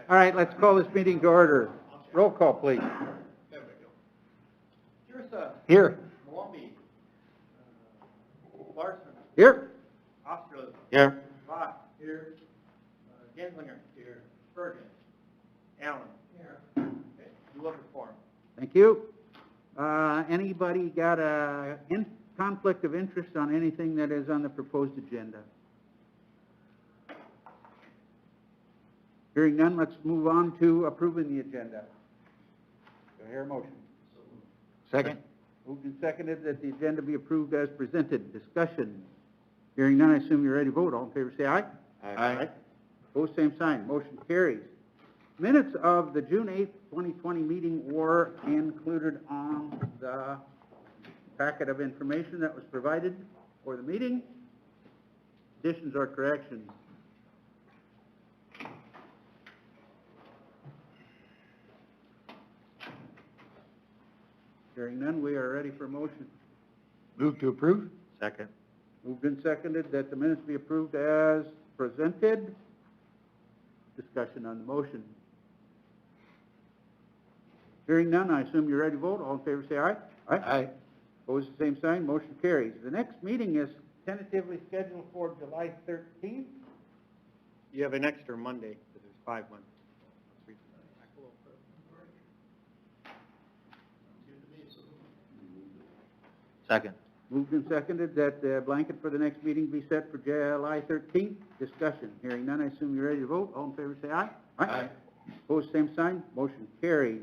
All right, let's call this meeting to order. Roll call, please. Here. Malumbi. Larson. Here. Osterlitz. Here. Bach. Here. Genslinger. Here. Bergen. Allen. Here. Okay. You look for him. Thank you. Anybody got a conflict of interest on anything that is on the proposed agenda? Hearing none, let's move on to approving the agenda. Do I hear a motion? Second. Moved and seconded that the agenda be approved as presented. Discussion. Hearing none, I assume you're ready to vote. All in favor say aye. Aye. Opposed, same sign. Motion carries. Minutes of the June 8th, 2020 meeting were included on the packet of information that was provided for the meeting. Additions or corrections? Hearing none, we are ready for a motion. Move to approve. Second. Moved and seconded that the minutes be approved as presented. Discussion on the motion. Hearing none, I assume you're ready to vote. All in favor say aye. Aye. Opposed, the same sign. Motion carries. The next meeting is tentatively scheduled for July 13th. You have an extra Monday, because there's 5 Mondays. Second. Moved and seconded that the blanket for the next meeting be set for July 13th. Discussion. Hearing none, I assume you're ready to vote. All in favor say aye. Aye. Opposed, same sign. Motion carries.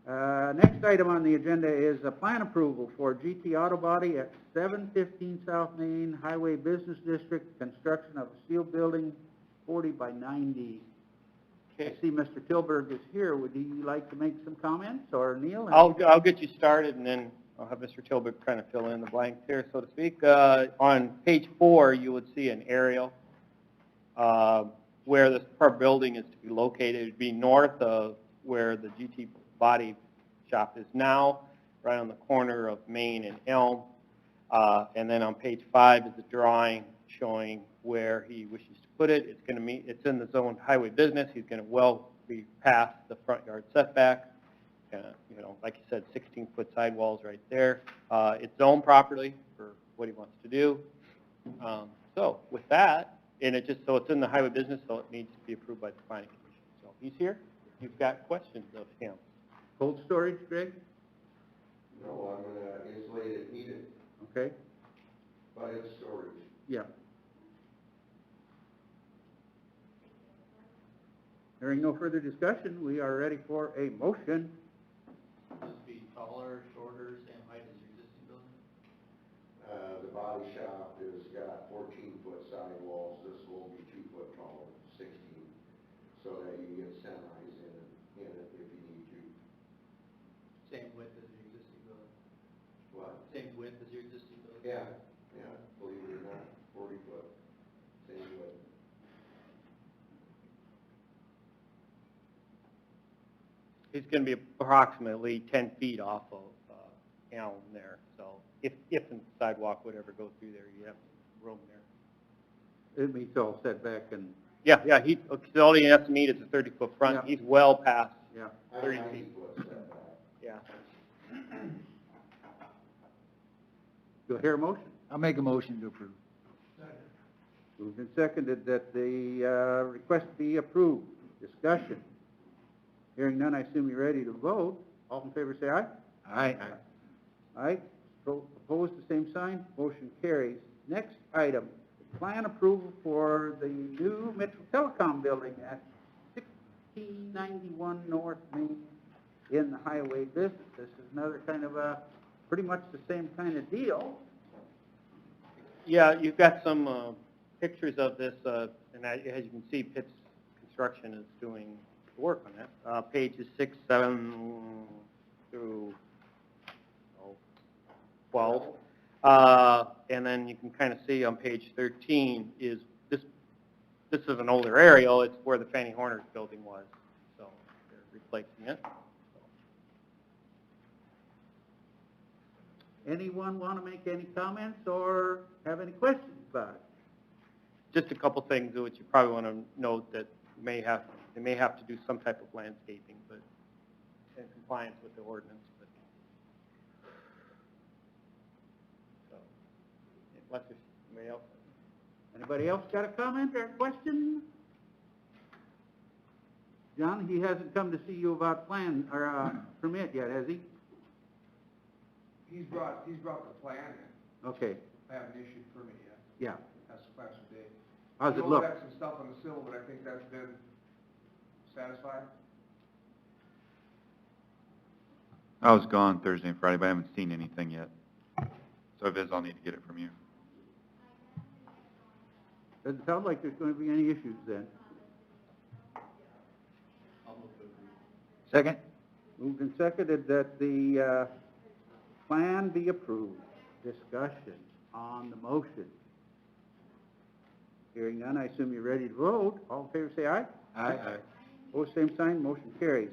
Next item on the agenda is a plan approval for GT Auto Body at 715 South Main Highway Business District, construction of a steel building 40 by 90. I see Mr. Tilburg is here. Would you like to make some comments, or Neil? I'll get you started, and then I'll have Mr. Tilburg kind of fill in the blanks here, so to speak. On page 4, you would see an aerial where this building is to be located. It would be north of where the GT Body Shop is now, right on the corner of Main and Elm. And then on page 5 is a drawing showing where he wishes to put it. It's going to meet. It's in the zone highway business. He's going to well be past the front yard setback. You know, like you said, 16-foot sidewalls right there. It's zoned properly for what he wants to do. So with that, and it's in the highway business, so it needs to be approved by the planning commission. So he's here. You've got questions of him. Cold storage, Greg? No, I'm gonna insulate it, heat it, Okay. but it's storage. Yeah. Hearing no further discussion, we are ready for a motion. This be taller, shorter, same height as your existing building? The body shop has got 14-foot sidewalls. This will be 2 foot taller, 16, so that you can get semis in it if you need to. Same width as your existing building? What? Same width as your existing building? Yeah, believe it or not, 40 foot, same width. He's going to be approximately 10 feet off of Elm there. So if the sidewalk would ever go through there, you have room there. It meets all setback and, Yeah. All he has to meet is a 30-foot front. Yeah. He's well past yeah. 30 90 feet. foot setback. Yeah. Do I hear a motion? I'll make a motion to approve. Moved and seconded that the request be approved. Discussion. Hearing none, I assume you're ready to vote. All in favor say aye. Aye. Aye. Opposed, the same sign. Motion carries. Next item, plan approval for the new Metro Telecom building at 1691 North Main in the highway business. This is another kind of pretty much the same kind of deal. Yeah, you've got some pictures of this, and as you can see, Pitt's Construction is doing the work on that. Pages 6, 7 through 12. And then you can kind of see on page 13 is this is an older aerial. It's where the Fannie Horner's building was. So they're replacing it. Anyone want to make any comments or have any questions about it? Just a couple things which you probably want to note that may have They may have to do some type of landscaping, but in compliance with the ordinance, but. So, unless there's somebody else. Anybody else got a comment or a question? John, he hasn't come to see you about plan, or, permit yet, has he? He's brought the plan in. Okay, I haven't issued permit yet. yeah. That's the question today. How's it You look? have some stuff on the sill, but I think that's been satisfied. I was gone Thursday and Friday, but I haven't seen anything yet. So if it is, I'll need to get it from you. Doesn't sound like there's gonna be any issues then. Second? Moved and seconded that the, plan be approved. Discussion on the motion. Hearing none, I assume you're ready to vote. All in favor, say aye. Aye. Opposed, same sign, motion carries.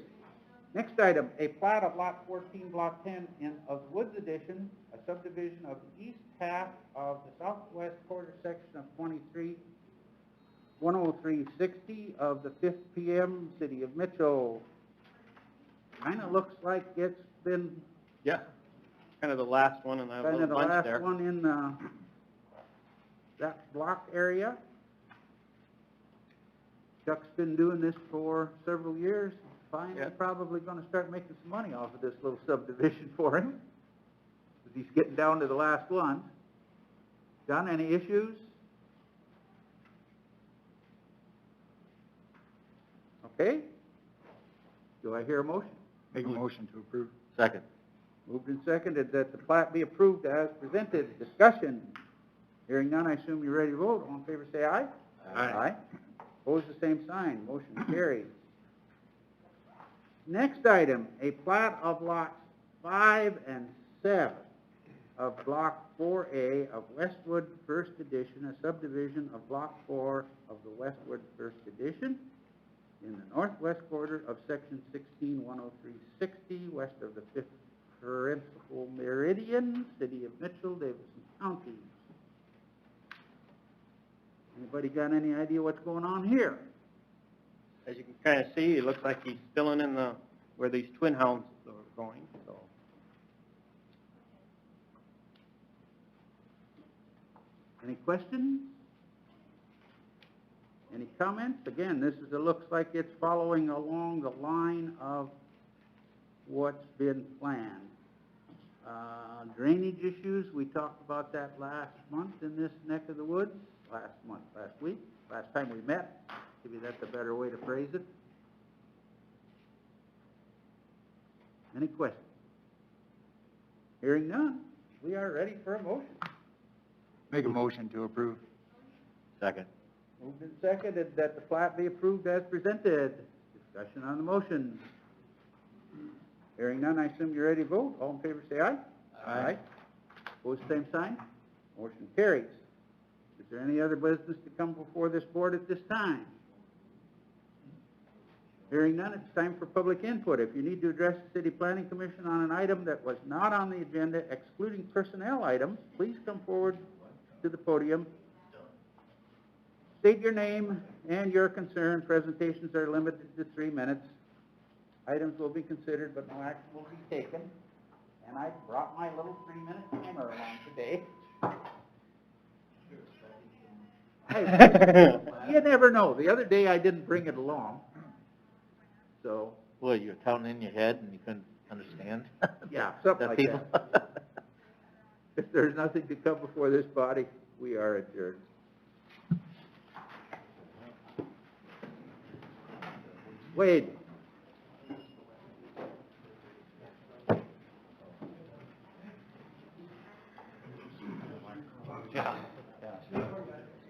Next item, a plat of lot 14, block 10 of Woods Edition, a subdivision of the east half of the southwest quarter section of 10360 of the 5th PM, City of Mitchell. Kinda looks like it's been Yeah. Kind of the last one in that kind little of the bunch last there. one in, that block area. Chuck's been doing this for several years, finally Yeah. probably gonna start making some money off of this little subdivision for him. 'Cause he's getting down to the last one. John, any issues? Okay. Do I hear a motion? Make a motion to approve. Second. Moved and seconded that the plat be approved as presented. Discussion. Hearing none, I assume you're ready to vote. All in favor, say aye. Aye. Opposed, the same sign. Motion carries. Next item, a plat of lots 5 and 7 of Block 4A of Westwood First Edition, a subdivision of Block 4 of the Westwood First Edition in the northwest quarter of Section 16-10360, west of the 5th Principal Meridian, City of Mitchell, Davidson County. Anybody got any idea what's going on here? As you can kind of see, it looks like he's filling in where these twin hounds are going, so. Any questions? Any comments? Again, it looks like it's following along the line of what's been planned. Drainage issues, we talked about that last month in this neck of the woods, last week, last time we met. Maybe that's a better way to phrase it. Any questions? Hearing none, we are ready for a motion. Make a motion to approve. Second. Moved and seconded that the plat be approved as presented. Discussion on the motion. Hearing none, I assume you're ready to vote. All in favor, say aye. Aye. Opposed, same sign. Motion carries. Is there any other business to come before this board at this time? Hearing none, it's time for public input. If you need to address the City Planning Commission on an item that was not on the agenda, excluding personnel items, please come forward to the podium. State your name and your concern. Presentations are limited to 3 minutes. Items will be considered, but no action will be taken. And I brought my little 3-minute timer along today. Hey, you never know. The other day I didn't bring it along. So, Well, you were counting in your head and you couldn't understand? yeah, something like people? that. If there's nothing to come before this body, we are adjourned. Wade.